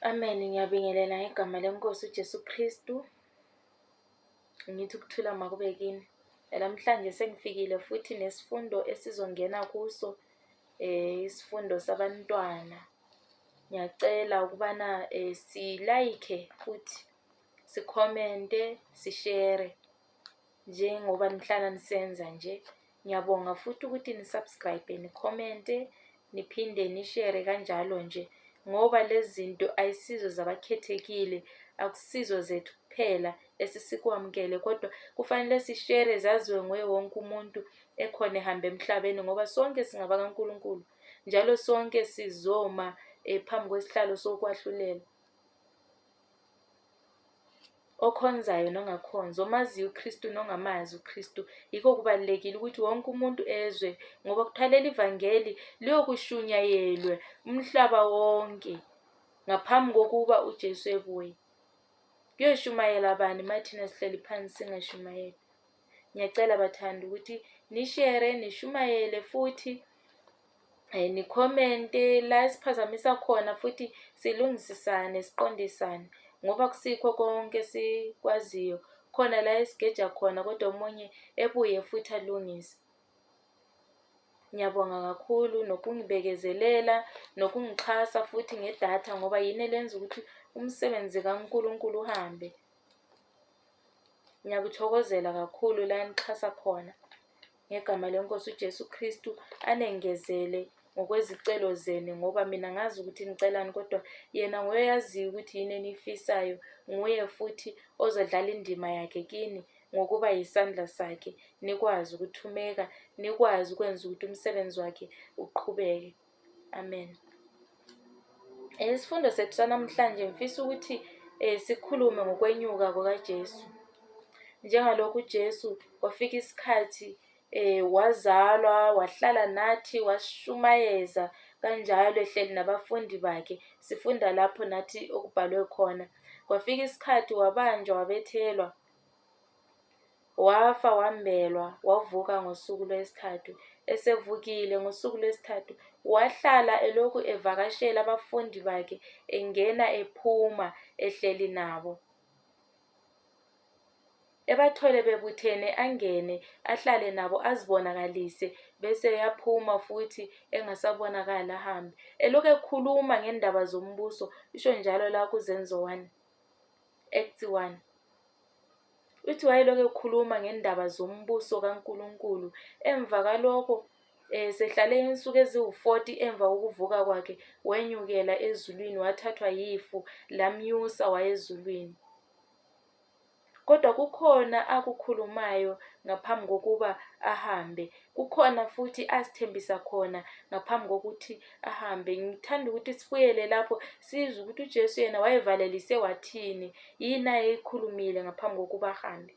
Amen. Ngiyabingelela igama leNkosi uJesu Kristu. Ngithi ukuthula makube kini. Namhlanje sengifikile futhi nesifundo esizongena kuso, isifundo sabantwana. Ngiyacela ukubana silayikhe futhi sikhomente, sishare njengoba nihlala nisenza nje. Ngiyabonga futhi ukuthi nisubscribe, nikhomente, niphinde nishare kanjalo nje. Ngoba lezi zinto ayisizo zabakhethekile, akusizo zethu kuphela esisikwamukele, kodwa kufanele sishare zaziwe nguye wonke umuntu ekhona ehamba emhlabeni, ngoba sonke singaba kaNkulunkulu njalo sonke sizoma phambi kwesihlalo sokwahlulela. Okhonzayo nongakhonzi, omaziyo uKristu nongamazi uKristu, yikho kubalulekile ukuthi wonke umuntu ezwe, ngoba kuthalela ivangeli liyokushunyayelwe umhlaba wonke ngaphambi kokuba uJesu ebuye. Kuyoshumayela bani mathina sihleli phansi singashumayeli? Ngiyacela bathanda ukuthi nishare, nishumayele futhi nikhomente la siphazamisa khona, futhi silungisisane, siqondisane, ngoba kusikho konke sikwaziyo. Khona la esigeja khona, kodwa omunye ebuye futhi alungise. Ngiyabonga kakhulu nokungibekezelela, nokungixhasa futhi ngedatha, ngoba yini elenza ukuthi umsebenzi kaNkulunkulu uhambe. Ngiyakuthokozela kakhulu la nixhasa khona. Ngegama leNkosi uJesu Kristu anengezele ngokwezicelo zenu, ngoba mina ngazi ukuthi nicelani, kodwa yena nguye oyaziyo ukuthi yini enifisayo. Nguye futhi ozodlala indima yakhe kini ngokuba yisandla sakhe, nikwazi ukuthumeka, nikwazi ukwenza ukuthi umsebenzi wakhe uqhubeke. Amen. Isifundo sethu sanamhlanje ngifisa ukuthi sikhulume ngokwenyuka kukaJesu. Njengalokhu uJesu kwafika isikhathi wazalwa, wahlala nathi, washumayeza kanjalo ehleli nabafundi bakhe. Sifunda lapho nathi okubhalwe khona. Kwafika isikhathi wabanjwa, wabethelwa, wafa, wambelwa, wavuka ngosuku lwesithathu. Esevukile ngosuku lwesithathu, wahlala elokhu evakashela abafundi bakhe, engena ephuma, ehleli nabo. Ebathole bebuthene angene, ahlale nabo, azibonakalise, bese yaphuma futhi engasabonakali ahambe. Elokhu ekhuluma ngendaba zombuso, isho njalo la kuZenzo 1, Acts 1. Uthi wayelokhu ekhuluma ngendaba zombuso kaNkulunkulu. Emva kalokho sehlale insuku eziwu-40 emva kokuvuka kwakhe, wenyukela ezulwini, wathathwa yifu lamnyusa wayezulwini. Kodwa kukhona akukhulumayo ngaphambi kokuba ahambe. Kukhona futhi asithembisa khona ngaphambi kokuthi ahambe. Ngithanda ukuthi sibuyele lapho sizwe ukuthi uJesu yena wayevalelise wathini, yini ayeyikhulumile ngaphambi kokuba ahambe.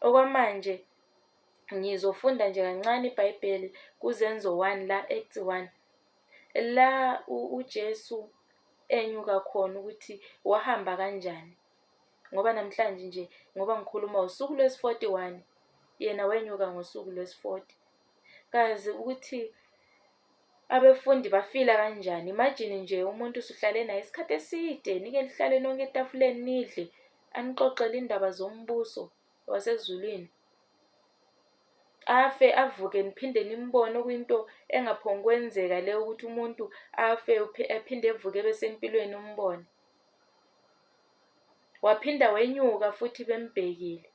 Okwamanje ngizofunda nje kancane iBhayibheli kuZenzo 1 la Acts 1. La uJesu enyuka khona ukuthi wahamba kanjani. Ngoba namhlanje nje, ngoba ngikhuluma usuku lwesi-41, yena wenyuka ngosuku lwesi-40. Kazi ukuthi abefundi bafila kanjani. Imagine nje umuntu usuhlale naye isikhathi eside, nike lihlale nonke etafuleni nidle, anixoxele indaba zombuso wasezulwini. Afe avuke niphinde nimbone, okuyinto engaphongukwenzeka leyo, ukuthi umuntu afe aphinde evuke besempilweni umbone. Waphinda wenyuka futhi bembhekile.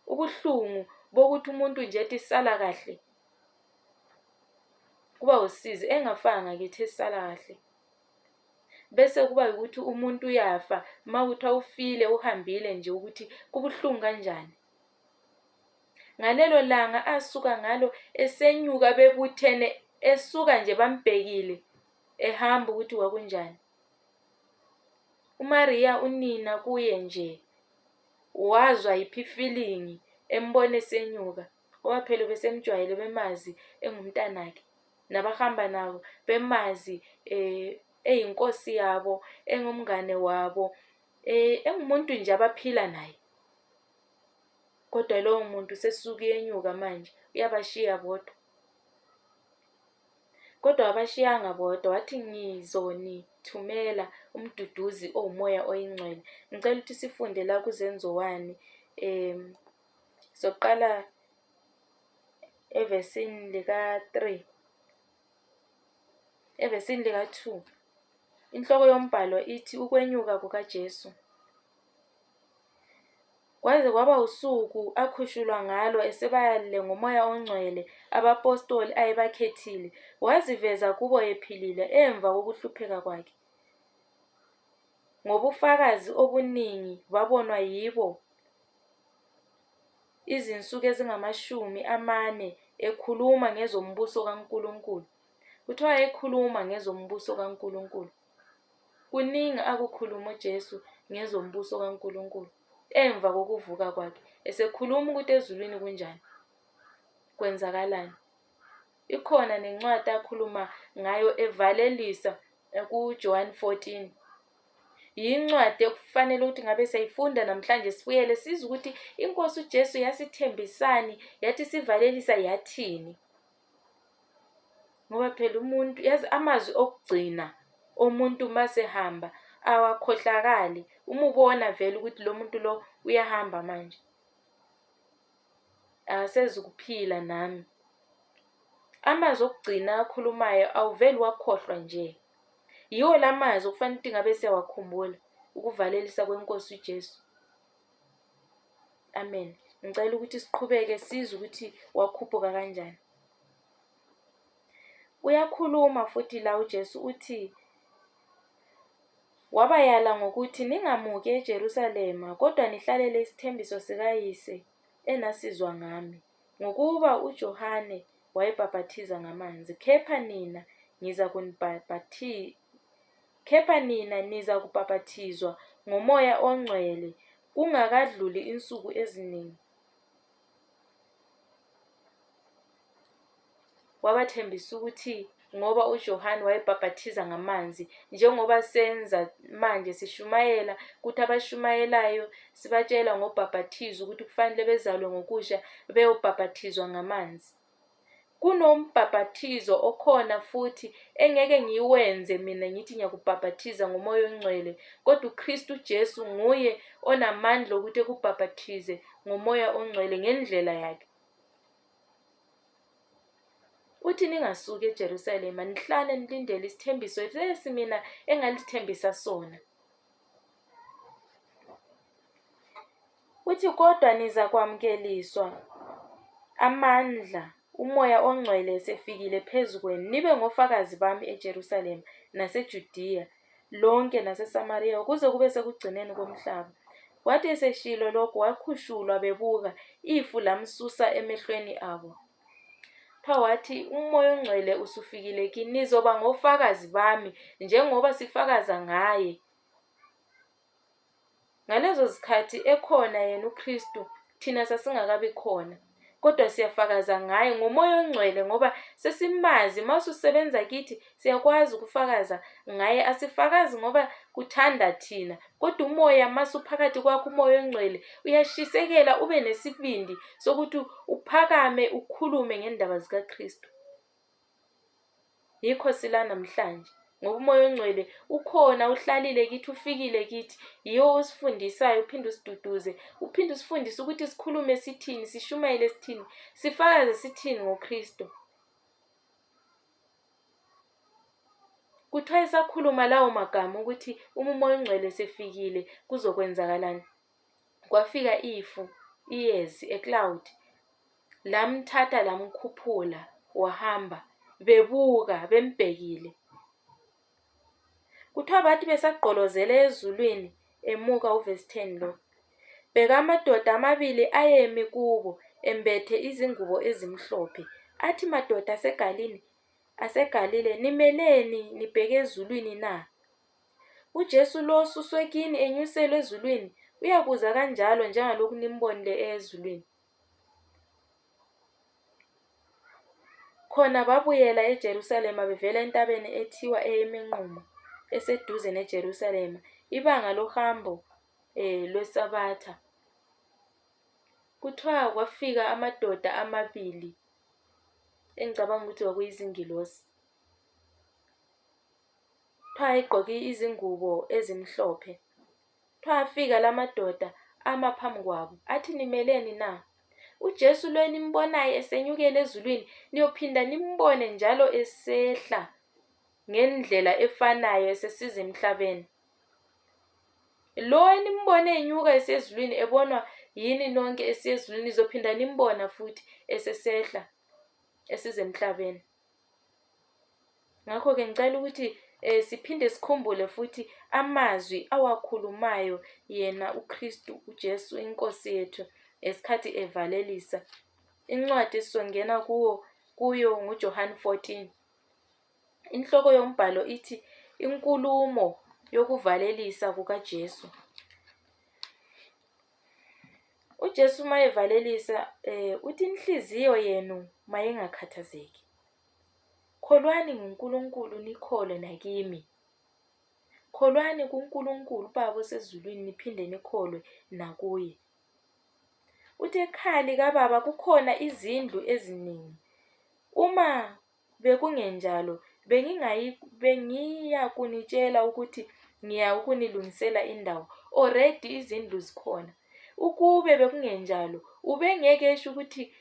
Ubuhlungu bokuthi umuntu nje ethi sala kahle kuba usizi, engafanga kithi esala kahle. Bese kuba ukuthi umuntu uyafa, mawuthi awufile uhambile nje, ukuthi kubuhlungu kanjani. Ngalelo langa asuka ngalo esenyuka bebuthene, esuka nje bambhekile, ehamba ukuthi wakunjani. uMaria unina kuye nje wazwa yiphi feeling embone esenyuka, ngoba phela besemjwayele, bemazi engumntanakhe, nabahamba nabo bemazi eyinkosi yabo, engumngane wabo, engumuntu nje abaphila naye. Kodwa lowo muntu sesuka yenyuka manje, uyabashiya bodwa. kodwa wabashiyanga bodwa, wathi ngizonithumela umduduzi owumoya oyingcwele. Ngicela ukuthi sifunde la kuZenzo 1, soqala evesini lika-3, evesini lika-2. Inhloko yombhalo ithi ukwenyuka kukaJesu. Kwaze kwaba usuku akhushulwa ngalo esebayale ngomoya ongcwele abapostoli ayebakhethile, waziveza kubo ephilile emva kokuhlupheka kwakhe. Ngobufakazi obuningi babonwa yibo izinsuku ezingama40 ekhuluma ngezombuso kaNkulunkulu. Kuthiwa ekhuluma ngezombuso kaNkulunkulu. Kuningi akukhuluma uJesu ngezombuso kaNkulunkulu emva kokuvuka kwakhe, esekhuluma ukuthi ezulwini kunjani, kwenzakalani. Ikhona nencwadi akhuluma ngayo evalelisa kuJohn 14. Yincwadi ekufanele ukuthi ngabe siyayifunda namhlanje, sibuyele sizwe ukuthi iNkosi uJesu yasithembisani, yathi sivalelisa yathini. Ngoba phela umuntu yazi amazwi okugcina omuntu masehamba awakhohlakali. Uma ubona vele ukuthi lo muntu lo uyahamba manje, akasezi ukuphila nami. Amazwi okugcina akhulumayo awuveli wakhohlwa nje. Yiwo lamazwi okufanele ukuthi ngabe siyawakhumbula, ukuvalelisa kweNkosi uJesu. Amen. Ngicela ukuthi siqhubeke sizwe ukuthi wakhuphuka kanjani. Uyakhuluma futhi la uJesu uthi, wabayala ngokuthi ningamuki eJerusalema, kodwa nihlalele isithembiso sikayise enasizwa ngami, ngokuba uJohane wayebhaphathiza ngamanzi, kepha nina niza kubhaphathizwa ngomoya ongcwele kungakadluli insuku eziningi. Wabathembisa ukuthi ngoba uJohane wayebhaphathiza ngamanzi, njengoba senza manje sishumayela ukuthi abashumayelayo sibatshela ngobhaphathizo ukuthi kufanele bezalwe ngokusha beyobhaphathizwa ngamanzi. Kunombhaphathizo okhona futhi engeke ngiwenze mina ngithi ngiyakubhaphathiza ngomoya ongcwele, kodwa uKristu Jesu nguye onamandla ukuthi ekubhaphathize ngomoya ongcwele ngendlela yakhe. Uthi ningasuki eJerusalema, nihlale nilindele isithembiso lesi mina engalithembisa sona. Uthi kodwa niza kwamkeliswa amandla umoya ongcwele esefikile phezu kwenu, nibe ngofakazi bami eJerusalema naseJudiya lonke naseSamariya kuze kube sekugcineni komhlaba. Wathi eseshilo lokho wakhushulwa bebuka, ifu lamsusa emehlweni abo. Wathi umoya ongcwele usufikile kini, nizoba ngofakazi bami njengoba sifakaza ngaye. Ngalezo zikhathi ekhona yena uKristu, thina sasingakabi khona, kodwa siyafakaza ngaye ngomoya ongcwele ngoba sesimazi. Masusebenza kithi siyakwazi ukufakaza ngaye. Asifakazi ngoba kuthanda thina, kodwa umoya masuphakathi kwakho, umoya ongcwele uyashisekela ube nesibindi sokuthi uphakame ukhulume ngendaba zikaKristu. Yikho sila namhlanje ngoba umoya ongcwele ukhona, uhlalile kithi, ufikile kithi. Yiwo usifundisayo, uphinde usiduduze, uphinde usifundise ukuthi sikhulume sithini, sishumayele sithini, sifakaze sithini ngoKristu. Kuthiwa esakhuluma lawo magama ukuthi uma umoya ongcwele sefikile kuzokwenzakalani, kwafika ifu, iyezi, ecloud, lamthatha lamkhuphula, wahamba, bebuka bembhekile. Kuthiwa bathi besagqolozele ezulwini emuka, uvesi 10 lo, bheka amadoda amabili ayemi kubo embethe izingubo ezimhlophe, athi, madoda aseGalile, nimeleni nibheke ezulwini na? uJesu lo osuswe kini enyuselwe ezulwini uyakuza kanjalo njengalokhu nimbonile ezulwini. Khona babuyela eJerusalema bevela entabeni ethiwa eyeminqumo eseduze neJerusalema, ibanga lohambo lweSabatha. Kuthiwa kwafika amadoda amabili, engicabanga ukuthi kwakuyizingilosi, Kuthiwa ayegqoke izingubo ezimhlophe. Kuthiwa afika lamadoda ama phambi kwabo athi, nimeleni na? UJesu lo enimbonayo esenyukela ezulwini niyophinda nimbone njalo esehla ngendlela efanayo esesiza emhlabeni. Lo enimbone enyuka esezulwini ebonwa yini nonke esezulwini nizophinda nimbona futhi esesehla esiza emhlabeni. Ngakho ke ngicela ukuthi siphinde sikhumbule futhi amazwi awakhulumayo yena uKristu uJesu inkosi yethu esikhathi evalelisa. Incwadi esizongena kuyo nguJohane 14. Inhloko yombhalo ithi inkulumo yokuvalelisa kukaJesu. uJesu mayevalelisa uthi inhliziyo yenu mayingakhathazeki. Kholwani nguNkulunkulu nikholwe nakimi. Kholwani kuNkulunkulu uBaba osezulwini niphinde nikholwe nakuye. Uthi ekhaya likaBaba kukhona izindlu eziningi. Uma bekungenjalo bengiya kunitshela ukuthi ngiya ukunilungisela indawo. Already izindlu zikhona. Ukube bekungenjalo ubengeke esho ukuthi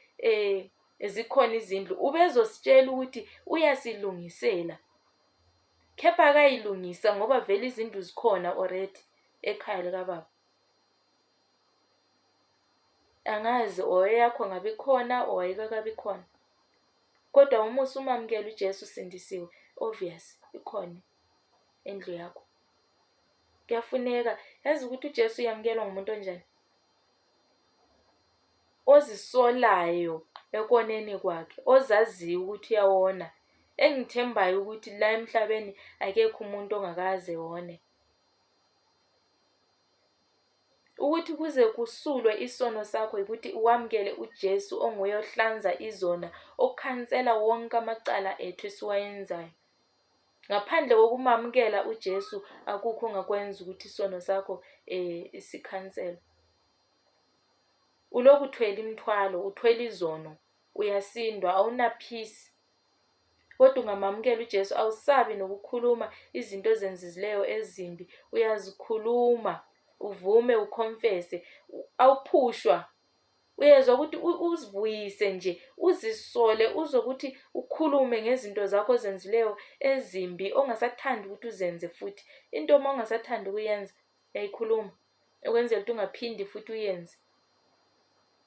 zikhona izindlu, ubezositshela ukuthi uyasilungisela. Kepha akayilungisa ngoba vele izindlu zikhona already ekhaya likaBaba. Angazi oyakho ngabe khona owayekakabi khona. Kodwa uma usumamukela uJesu usindisiwe, obvious ikhona endlu yakho. Kuyafuneka yazi ukuthi uJesu uyamukelwa ngumuntu onjani? Ozisolayo ekoneni kwakhe, ozaziyo ukuthi uyawona, engithembayo ukuthi la emhlabeni akekho umuntu ongakaze wone. Ukuthi kuze kusulwe isono sakho ukuthi uwamukele uJesu onguye ohlanza izona, okhansela wonke amacala ethu esiwayenzayo. Ngaphandle kokumamukela uJesu akukho ongakwenza ukuthi isono sakho sikhanselwe. Uloku uthwele imithwalo, uthwele izono, uyasindwa, awuna peace. Kodwa ungamamukela uJesu awusabi nokukhuluma izinto ozenzileyo ezimbi, uyazikhuluma, uvume, ukonfese, awuphushwa. Uyezwa ukuthi uzivuyise nje, uzisole, uzokuthi ukhulume ngezinto zakho ozenzileyo ezimbi ongasathandi ukuthi uzenze futhi. Into uma ongasathandi ukuyenza, uyayikhuluma ukwenzela ukuthi ungaphindi futhi uyenze.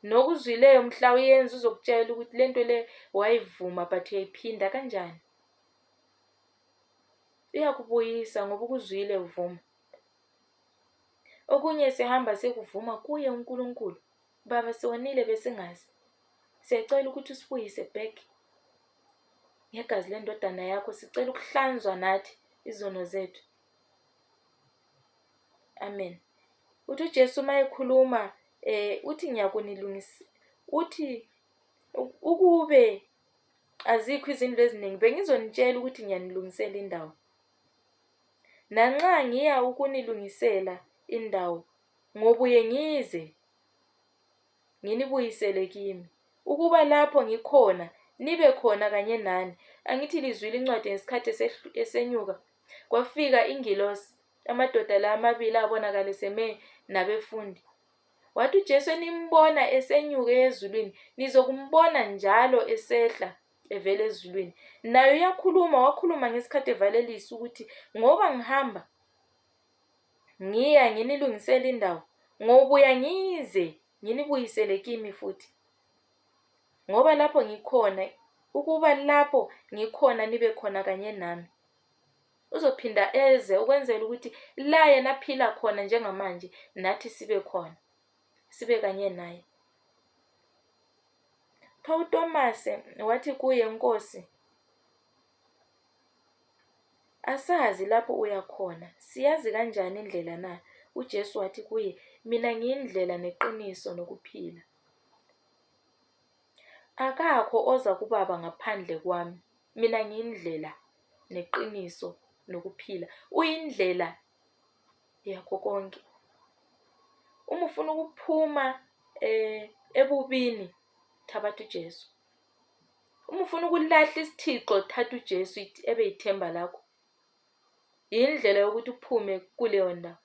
Nokuzwileyo mhla uyenza uzokutshela ukuthi lento le wayivuma but uyayiphinda kanjani. Uyakubuyisa ngoba ukuzwile uvuma. Okunye sihamba sekuvuma kuye uNkulunkulu. Baba siwonile besingazi. Siyacela ukuthi usibuyise back. Ngegazi lendodana yakho sicela ukuhlanzwa nathi izono zethu. Amen. Uthi uJesu mayekhuluma uthi ngiyakunilungisa. Uthi ukube azikho izindlu eziningi bengizonitshela ukuthi ngiyanilungisela indawo. Nanxa ngiya ukunilungisela indawo, ngobuye ngize nginibuyisele kimi. Ukuba lapho ngikhona nibe khona kanye nani. Angithi lizwile incwadi ngesikhathi esenyuka kwafika ingilosi, amadoda la amabili abonakala seme nabefundi. Wathi uJesu enimbona esenyuke ezulwini nizokumbona njalo esehla evela ezulwini. Naye uyakhuluma, wakhuluma ngesikhathi evalelisa ukuthi ngoba ngihamba ngiya nginilungisela indawo, ngobuya ngize nginibuyisele kimi futhi. Ngoba lapho ngikhona, ukuba lapho ngikhona nibe khona kanye nami. Uzophinda eze ukwenzela ukuthi la yena aphila khona njengamanje nathi sibe khona, sibe kanye naye. uThomas wathi kuye, Nkosi, asazi lapho uya khona, siyazi kanjani indlela na? uJesu wathi kuye, mina ngiyindlela neqiniso nokuphila. Akakho oza kuBaba ngaphandle kwami. Mina ngiyindlela neqiniso nokuphila. Uyindlela yakho konke. Uma ufuna ukuphuma ebubini, thabatha uJesu. Uma ufuna ukulahla isithixo, thatha uJesu ebe yithemba lakho. indlela yokuthi uphume kuleyo ndawo.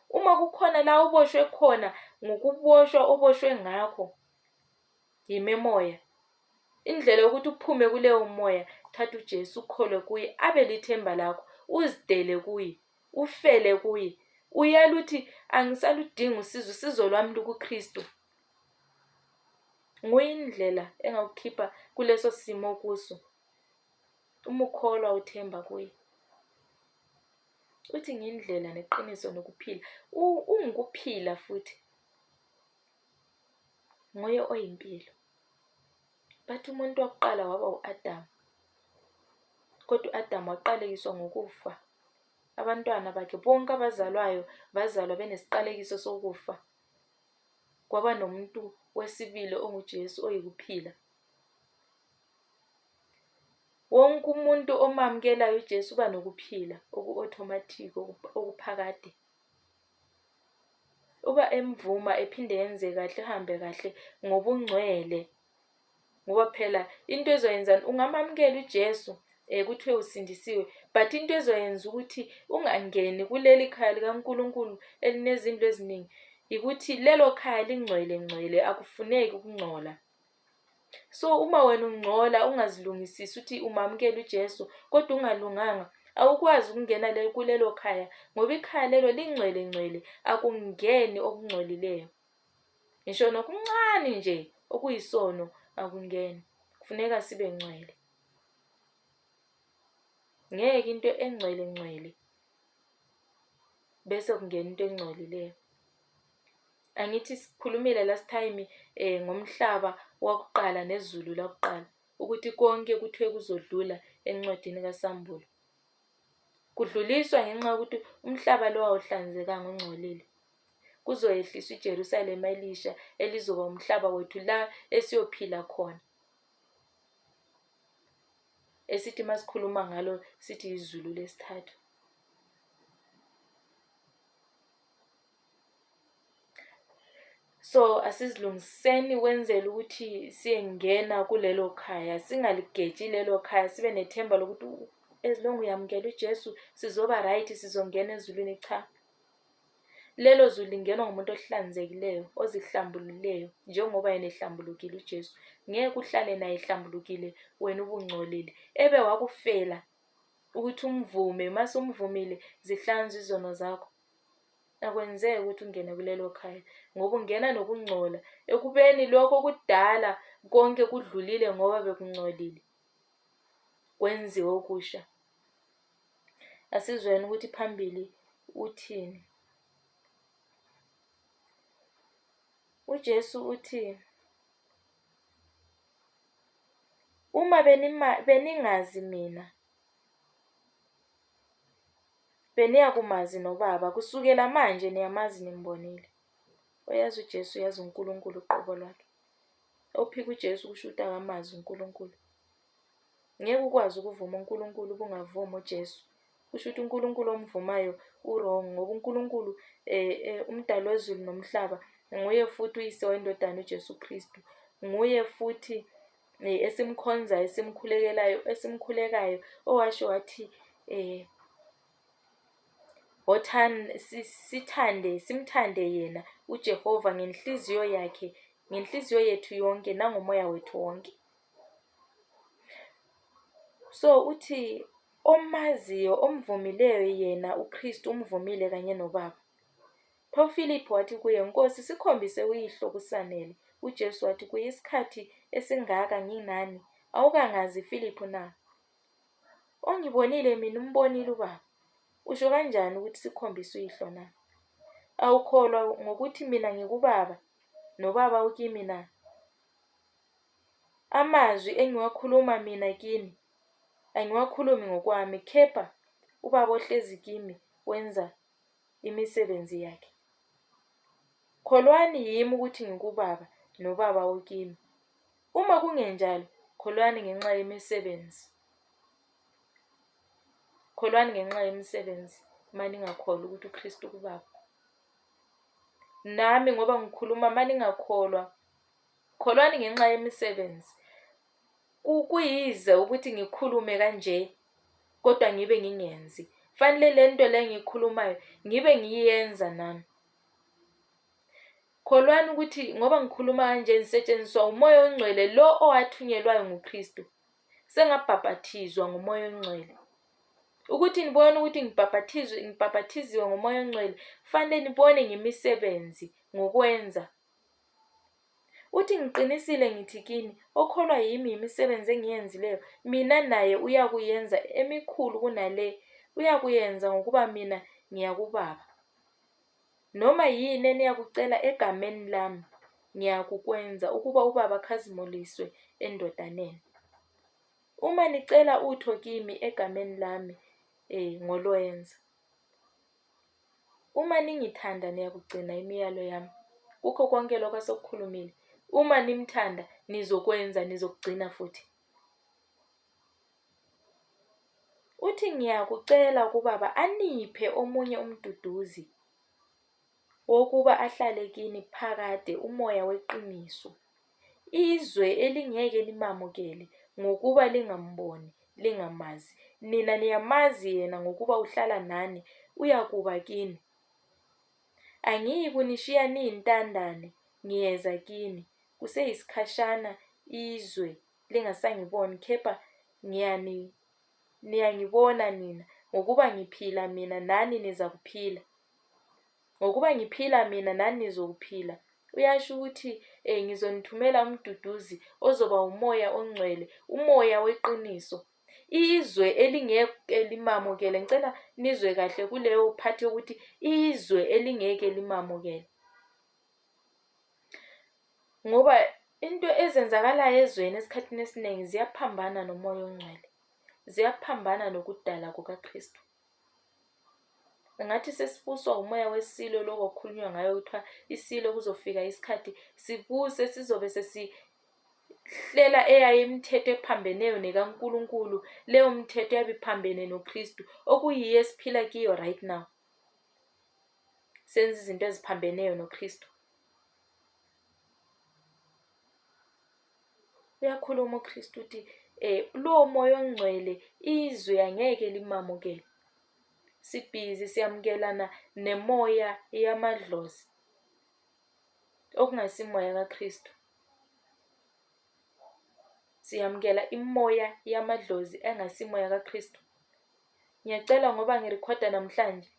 Uma kukhona la uboshwe khona ngokuboshwa oboshwe ngakho yimimoya, indlela yokuthi uphume kuleyo moya, thatha uJesu ukholwe kuye, abe lithemba lakho, uzidele kuye, ufele kuye. Uyala uthi angisaludinga usizo lwami lukuKristu. Nguye indlela engakukhipha kuleso simo kuso. Uma ukholwa uthemba kuye. Uthi ngindlela neqiniso nokuphila. Ungikuphila futhi. Nguye oyimpilo. Bathi umuntu wokuqala waba u-Adamu. Kodwa u-Adamu waqalekiswa ngokufa. Abantwana bakhe bonke abazalwayo bazalwa benesiqalekiso sokufa. Kwaba nomuntu wesibili onguJesu oyikuphila. Wonke umuntu omamukelayo uJesu uba nokuphila oku-automatic okuphakade. Uba emvuma ephinde yenze kahle, ehambe kahle ngobungcwele. Ngoba phela into ezoyenza ungamamukela uJesu kuthiwe usindisiwe, but into ezoyenza ukuthi ungangeni kuleli khaya likaNkulunkulu elinezindlu eziningi ukuthi lelo khaya lingcwele akufuneki ukungcola. So uma wena ungcola ungazilungisisi uthi umamukela uJesu kodwa ungalunganga, awukwazi ukungena kulelo khaya ngoba ikhaya lelo lingcwele, akungeni okungcolileyo. Ngisho nokuncane nje okuyisono akungeni, kufuneka sibe ngcwele. Ngeke into engcwele bese kungena into engcolileyo. Angithi sikhulumile last time ngomhlaba wokuqala nezulu lokuqala ukuthi konke kuthiwe kuzodlula encwadini kaSambulo. Kudluliswa ngenxa yokuthi umhlaba lo awuhlanzekanga, ungcolile. Kuzoyehliswa iJerusalema elisha elizoba umhlaba wethu la esiyophila khona. Esithi masikhuluma ngalo sithi izulu lesithathu. So asizilungiseni wenzela ukuthi siyengena kulelo khaya, singaligeji lelo khaya, sibe nethemba lokuthi as long uyamukela uJesu sizoba right, sizongena ezulwini. Cha. Lelo zulu lingenwa ngumuntu ohlanzekileyo, ozihlambululeyo, njengoba yena ehlambulukile uJesu. Ngeke uhlale naye ehlambulukile wena ubungcolile. Ebe wakufela ukuthi umvume, mase umvumile zihlanzwe izono zakho. Akwenzeki ukuthi ungene kulelo khaya ngoba ungena nokungcola. Ekubeni lokho kudala konke kudlulile ngoba bekungcolile. Kwenziwe okusha. Asizweni ukuthi phambili uthini. uJesu uthi uma beningazi mina, beniyakumazi noBaba. Kusukela manje niyamazi nimbonile. Oyazi uJesu uyazi uNkulunkulu uqobo lwakhe. Ophika uJesu kusho ukuthi akamazi uNkulunkulu. Ngeke ukwazi ukuvuma uNkulunkulu ubungavumi uJesu. Kusho ukuthi uNkulunkulu omvumayo urong ngoba uNkulunkulu umdali wezulu nomhlaba nguye futhi uyise wendodana uJesu Kristu. Nguye futhi esimkhonzayo, esimkhulekayo owasho wathi simthande yena uJehova ngenhliziyo yakhe, ngenhliziyo yethu yonke nangomoya wethu wonke. So uthi omaziyo, omvumileyo yena uKristu umvumile kanye noBaba. Philippi wathi kuye, Nkosi sikhombise uyihlo kusanele. uJesu wathi kuye, isikhathi esingaka nginani awukangazi Philippi na? Ongibonile mina umbonile uBaba. Usho kanjani ukuthi sikhombise uyihlo na? Awukholwa ngokuthi mina ngikuBaba noBaba ukimi na? Amazwi engiwakhuluma mina kini angiwakhulumi ngokwami, kepha uBaba ohlezi kimi wenza imisebenzi yakhe. Kholwani yimi ukuthi ngikuBaba noBaba ukimi. Uma kungenjalo, kholwani ngenxa yemisebenzi. Kholwani ngenxa yemisebenzi maningakholwa ukuthi uKristu kuBaba. Nami ngoba ngikhuluma maningakholwa, kholwani ngenxa yemisebenzi. Kuyize ukuthi ngikhulume kanje kodwa ngibe ngingenzi. Fanele lento le ngikhulumayo ngibe ngiyenza nami. Kholwani ukuthi ngoba ngikhuluma kanje ngisetshenziswa umoya ongcwele lo owathunyelwayo nguKristu. Sengabhaphathizwa ngumoya ongcwele. Ukuthi nibone ukuthi ngibhaphathiziwe ngumoya ongcwele, fanele nibone ngemisebenzi ngokwenza. Uthi ngiqinisile ngithi kini, okholwa yimi imisebenzi engiyenzileyo, mina naye uyakuyenza emikhulu kunale. Uyakuyenza ngokuba mina ngiya kuBaba. Noma yini eniyakucela egameni lami, ngiyakukwenza ukuba uBaba akhazimuliswe endodaneni. Uma nicela utho kimi egameni lami, ngolwenza. Uma ningithanda niyakugcina imiyalo yami. Kukho konke lokho asokukhulumile. Uma nimthanda nizokwenza, nizokugcina futhi. Uthi ngiyakucela kuBaba aniphe omunye umduduzi wokuba ahlale kini phakade, umoya weqiniso. Izwe elingeke limamukele ngokuba lingamboni, lingamazi. Nina niyamazi yena ngokuba uhlala nani, uyakuba kini. Angiyi kunishiya niyintandane, ngiyeza kini. Kuseyisikhashana izwe lingasangiboni, kepha niyangibona nina. Ngokuba ngiphila mina nani niza kuphila. Ngokuba ngiphila mina nani nizokuphila. Uyasho ukuthi ngizonithumela umduduzi ozoba umoya ongcwele, umoya weqiniso. Izwe elingeke limamukele. Ngicela nizwe kahle kuleyo part yokuthi izwe elingeke limamukele. Ngoba into ezenzakalayo ezweni esikhathini esiningi ziyaphambana nomoya ongcwele. Ziyaphambana nokudala kukaKristu. Ngathi sesibuswa umoya wesilo lokho okukhulunywa ngayo kuthiwa isilo kuzofika isikhathi sibuse sizobe sesihlela imithetho ephambeneyo nekaNkulunkulu. Leyo mthetho yabiphambene noKristu, okuyiyo esiphila kiyo right now. Senza izinto eziphambeneyo noKristu. Uyakhuluma uKristu uthi lo moya ongcwele izwe angeke limamukele. Sibhizi siyamukelana nemoya yamadlozi okungasimoya kaKristu. Siyamukela imoya yamadlozi engasimoya kaKristu. Ngiyacela ngoba ngirekhoda namhlanje,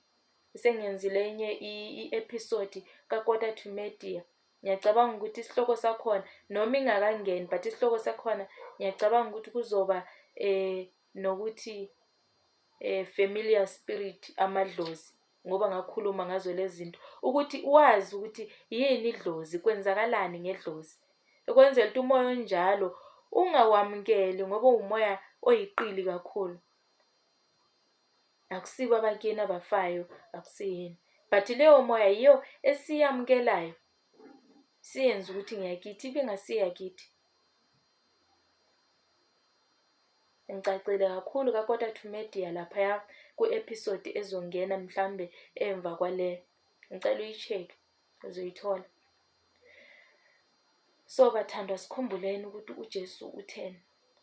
sengiyenzile enye i-episode kaKota to Media. Ngiyacabanga ukuthi isihloko sakhona noma ingakangeni, but isihloko sakhona ngiyacabanga ukuthi kuzoba nokuthi familiar spirit, amadlozi, ngoba ngakhuluma ngazo lezi zinto ukuthi wazi ukuthi yini idlozi, kwenzakalani ngedlozi. Ukwenzela ukuthi umoya onjalo ungawamukeli ngoba umoya oyiqili kakhulu. Akusibo abakini abafayo, akusiyini. But leyo moya yiyo esiyamukelayo. Siyenza ukuthi ngiyakithi ibingasiyakithi. Ngicacile kakhulu kaKota to Media lapha ku-episode ezongena mhlambe emva kwale. Ngicela uyi-check uzoyithola. So bathandwa, sikhumbuleni ukuthi uJesu utheni.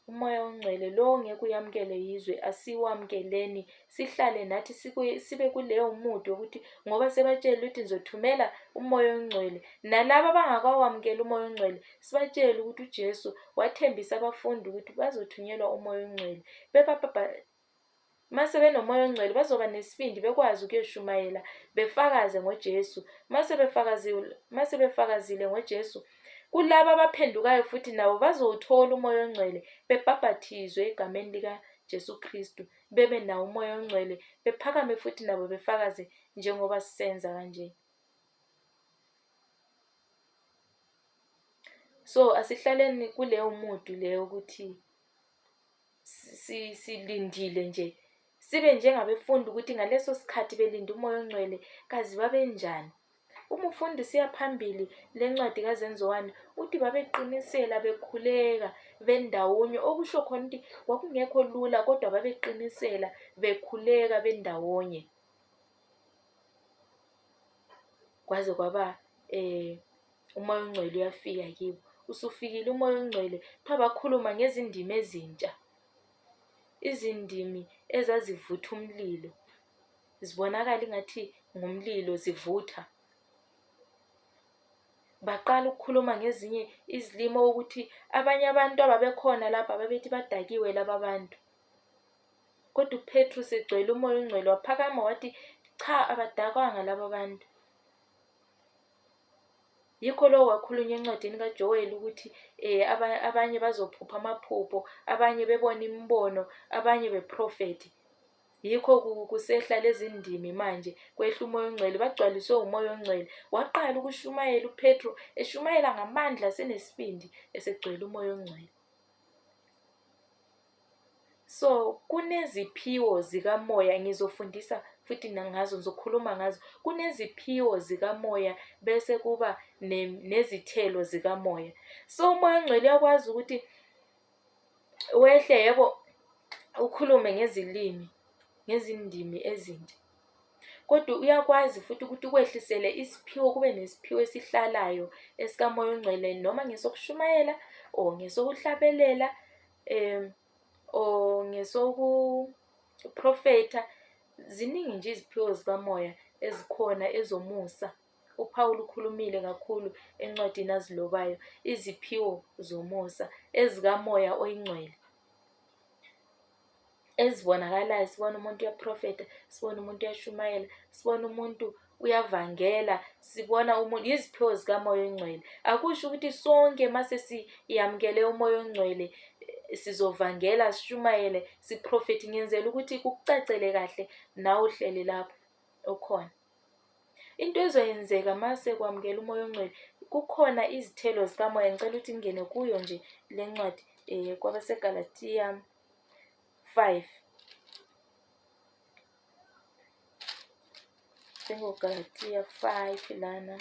Umoya ongcwele lo ngeke uyamukele yizwe, asiwamukeleni. Sihlale nathi sibe kuleyo mood ukuthi ngoba sebatshela ukuthi nizothumela umoya ongcwele, nalabo abangakawamukeli umoya ongcwele sibatshele ukuthi uJesu wathembisa abafundi ukuthi bazothunyelwa umoya ongcwele. Mase benomoya ongcwele bazoba nesibindi, bekwazi ukuyoshumayela, befakaze ngoJesu. Mase befakazile ngoJesu, kulabo abaphendukayo futhi nabo bazowuthola umoya ongcwele, bebhaphathizwe egameni likaJesu Kristu, bebe nawo umoya ongcwele, bephakame futhi nabo befakaze njengoba sisenza kanje. So asihlaleni kuleyo mood leyo ukuthi silindile nje, sibe njengabefundi ukuthi ngaleso sikhathi belinde umoya ongcwele kazi babenjani. Uma ufundi siya phambili lencwadi kaZenzo 1 uthi babeqinisela bekhuleka bendawonye, okusho khona ukuthi kwakungekho lula kodwa babeqinisela bekhuleka bendawonye. Kwaze kwaba umoya ongcwele uyafika kibo. Usufikile umoya ongcwele, bakhuluma ngezindimi ezintsha. Izindimi ezazivutha umlilo. zibonakala ingathi ngumlilo, zivutha. Baqala ukukhuluma ngezinye izilimo ukuthi abanye abantu ababekhona lapha babethi badakiwe laba bantu. Kodwa uPetrus egcwele umoya ongcwele waphakama wathi cha, abadakwanga laba bantu. Yikho lo wakhulunywa encwadini kaJoel ukuthi abanye bazophupha amaphupho, abanye bebona imibono, abanye beprofethi. Yikho kusehla lezi ndimi manje, kwehla umoya ongcwele, bagcwaliswe umoya ongcwele. Waqala ukushumayela uPetro, eshumayela ngamandla, senesibindi, esegcwele umoya ongcwele. So kuneziphiwo zikamoya, ngizofundisa futhi ngazo, ngizokhuluma ngazo. Kuneziphiwo zikamoya bese kuba nezithelo zikamoya. So umoya ongcwele uyakwazi ukuthi wehle, yebo, ukhulume ngezilimi, ngezindimi ezinje. Kodwa uyakwazi futhi ukuthi ukwehlisele isiphiwo, kube nesiphiwo esihlalayo esikamoya ongcwele, noma ngesokushumayela or ngesokuhlabelela or ngesokuprofetha. Ziningi nje iziphiwo zikamoya ezikhona ezomusa. uPaul ukhulumile kakhulu encwadini azilobayo, iziphiwo zomusa ezikamoya oyingcwele, ezibonakalayo. Sibona umuntu uyaprofetha, sibona umuntu uyashumayela, sibona umuntu uyavangela, sibona umuntu, iziphiwo zikamoya oyingcwele. Akusho ukuthi sonke mase siyamkele umoya ongcwele sizovangela, sishumayele, siprofethi. Ngenzela ukuthi kukucacele kahle nawe uhleli lapho okhona. Into ezoyenzeka mase kwamukela umoya ongcwele, kukhona izithelo zikamoya. Ngicela ukuthi ngene kuyo nje le ncwadi kwabaseGalatiya 5. NgoGalatiya 5 lana.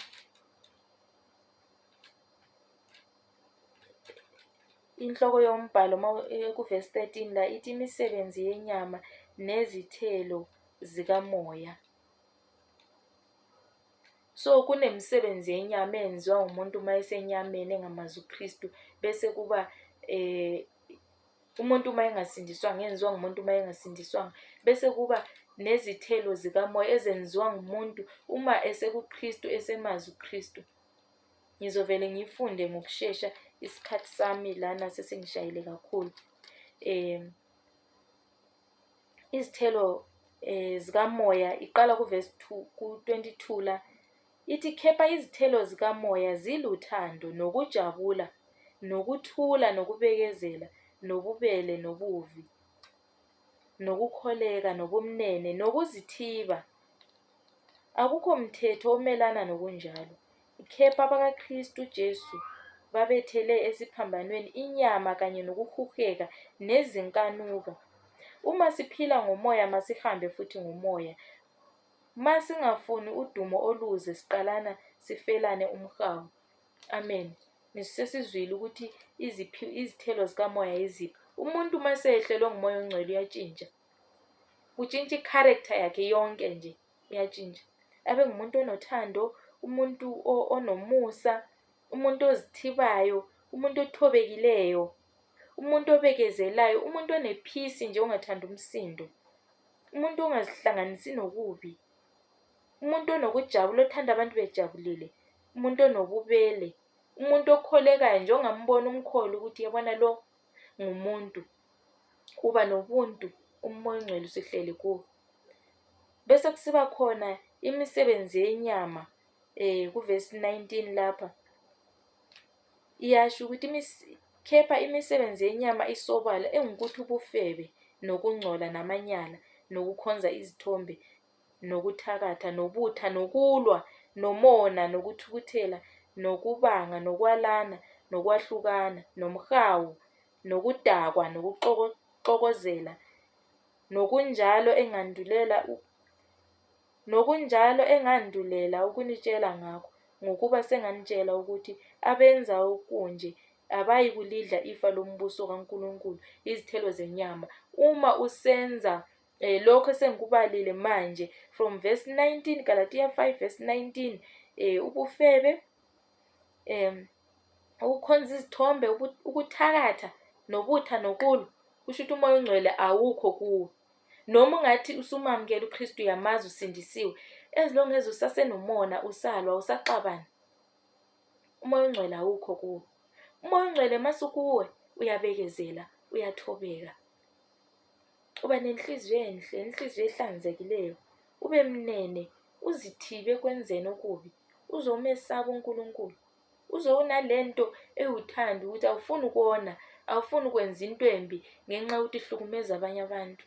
Inhloko yombhalo kuvesi 13 la ithi imisebenzi yenyama nezithelo zikamoya. So kunemisebenzi yenyama eyenziwa umuntu uma esenyameni engamazi uKristu, bese kuba umuntu uma engasindiswanga, enziwa ngumuntu uma engasindiswanga. Bese kuba nezithelo zikamoya ezenziwa ngumuntu uma esekuKristu, esemazi uKristu. Ngizovele ngifunde ngokushesha, isikhathi sami lana sesengishayile kakhulu. Izithelo zikamoya iqala kuvesi 22 la. Ithi kepha izithelo zikamoya ziluthando, nokujabula, nokuthula, nokubekezela, nobubele, nobuvi, nokukholeka, nobumnene, nokuzithiba. Akukho mthetho omelana nokunjalo. Kepha abakaKristu Jesu babethele esiphambanweni inyama kanye nokuhugeka nezinkanuko. Uma siphila ngomoya, masihambe futhi ngomoya. Masingafuni udumo oluze, siqalana sifelane umhawu. Amen. Nisesizwile ukuthi izithelo zikamoya yiziphi. Umuntu masehlelwe ngumoya ongcwele uyatshintsha. Utshintsha i-character yakhe yonke nje, iyatshintsha. Abe ngumuntu onothando, umuntu onomusa, umuntu ozithibayo, umuntu othobekileyo, umuntu obekezelayo, umuntu onephisi nje, ongathanda umsindo, umuntu ongazihlanganisi nokubi, umuntu onokujabula, othanda abantu bejabulile, umuntu onobubele, umuntu okholekayo nje, ongambona umkholo ukuthi yabona lo ngumuntu. Uba nobuntu, umoya ongcwele usihleli kuwo. Bese kusiba khona imisebenzi yenyama kuvesi 19 lapha. Iyasho ukuthi kepha imisebenzi yenyama isobala, engukuthi ubufebe, nokungcola, namanyala, nokukhonza izithombe, nokuthakatha, nobutha, nokulwa, nomona, nokuthukuthela, nokubanga, nokwalana, nokwahlukana, nomhawu, nokudakwa, nokuxokozela, nokunjalo engandulela ukunitshela ngakho, ngokuba senganitshela ukuthi abenza okunje abayikulidla ifa lombuso kaNkulunkulu, izithelo zenyama. Uma usenza lokho esengikubalile manje from verse 19, Galatiya 5 verse 19, ubufebe, ukukhonza izithombe, ukuthakatha, nobutha, nokulwa, kusho ukuthi umoya ongcwele awukho kuwo. noma ungathi usumamukela uKristu uyamazi usindisiwe, as long as usasenomona usalwa usaxabana, umoya ongcwele awukho kuwe. Umoya ongcwele masukuwe uyabekezela, uyathobeka, uba nenhliziyo enhle, inhliziyo ehlanzekileyo, ube mnene, uzithibe ekwenzeni okubi, uzomesaba uNkulunkulu, unalento ewuthanda ukuthi awufuni ukona, awufuni ukwenza into embi ngenxa yokuthi ihlukumeza abanye abantu.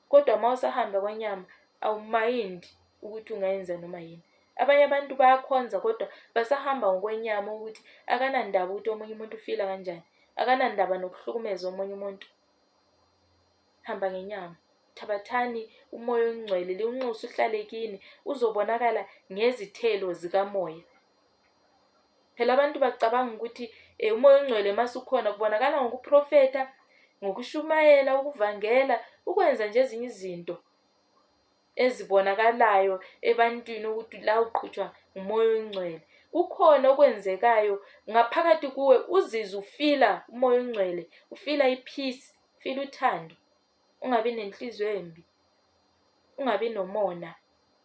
Kodwa uma usahamba kwenyama awumayindi ukuthi ungayenza noma yini. Abanye abantu bayakhonza kodwa basahamba ngokwenyama ukuthi akanandaba ukuthi omunye umuntu ufila kanjani, akanandaba nokuhlukumeza omunye umuntu. Hamba ngenyama, thabathani umoya ongcwele, liwunxuse uhlale kini, uzobonakala ngezithelo zikamoya. Phela abantu bacabanga ukuthi umoya ongcwele masukhona kubonakala ngokuprofetha, ngokushumayela, ukuvangela, ukwenza nje ezinye izinto ezibonakalayo ebantwini ukuthi la uqhutshwa umoya ongcwele. Kukhona okwenzekayo ngaphakathi kuwe, uzizwe ufila umoya ongcwele, ufila ipeace, ufila uthando. Ungabi nenhliziyo embi, ungabi nomona,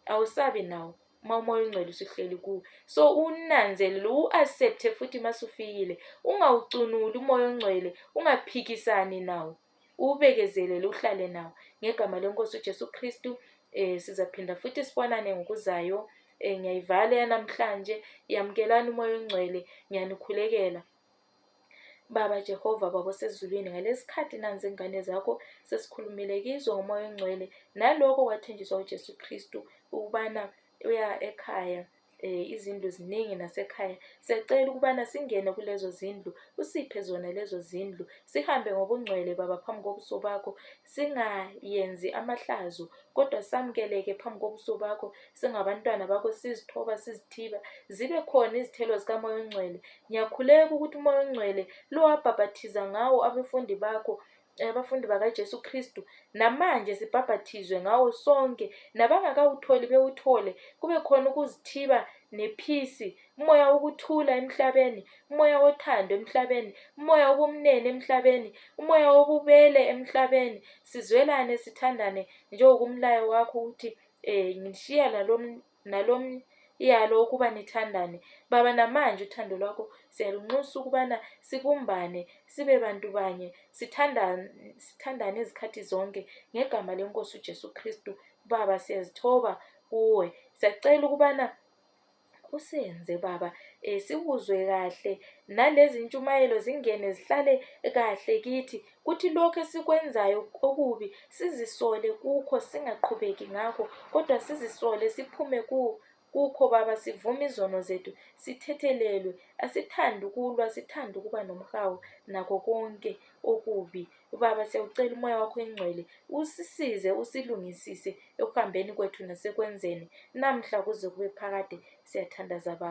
awusabi nawo uma umoya ongcwele usuhleli kuwe. So unanzelele, uaccepte futhi masufikile, ungawucunuli umoya ongcwele, ungaphikisani nawo, ubekezelele uhlale nawo. Ngegama leNkosi uJesu Kristu, sizaphinda futhi sibonane ngokuzayo. Ngiyayivala namhlanje, yamukelani umoya ongcwele, ngiyanikhulekela. Baba Jehova, Baba osezulwini, ngalesikhathi nanzi ingane zakho sesikhulumile kizo ngomoya ongcwele, naloko kwathenjiswa uJesu Kristu ukubana uya ekhaya, izindlu ziningi nasekhaya. Siyacela ukubana singene kulezo zindlu, usiphe zona lezo zindlu, sihambe ngobungcwele Baba phambi kobuso bakho, singayenzi amahlazo kodwa samukeleke phambi kobuso bakho, singabantwana bakho, sizithoba, sizithiba, zibe khona izithelo zikamoya ongcwele. Ngiyakhuleka ukuthi umoya ongcwele lo wabhabhathiza ngawo abafundi bakho, abafundi bakaJesu Kristu, namanje sibhabhathizwe ngawo sonke, nabangakawutholi bewuthole. Kube khona ukuzithiba nephisi, umoya wokuthula emhlabeni, umoya wothando emhlabeni, umoya wobumnene emhlabeni, umoya wobubele emhlabeni. Sizwelane, sithandane njengokumlayo wakho ukuthi ngishiya nalomyalo ukuba nithandane. Baba, namanje uthando lwakho siyalunxusa ukubana sibumbane, sibe bantu banye, sithandane izikhathi zonke ngegama leNkosi uJesu Kristu. Baba, siyazithoba kuwe, siyacela ukubana usenze Baba, sikuzwe kahle, nalezi ntshumayelo zingene zihlale kahle kithi, kuthi lokho esikwenzayo okubi sizisole kukho, singaqhubeki ngakho, kodwa sizisole siphume kukho Baba. Sivume izono zethu, sithethelelwe, asithandi ukulwa, sithanda ukuba nomhawu nakho konke okubi. Baba, siyawucela umoya wakho engcwele usisize, usilungisise ekuhambeni kwethu nasekwenzeni namhla kuze kube phakade. Siyathandaza Baba.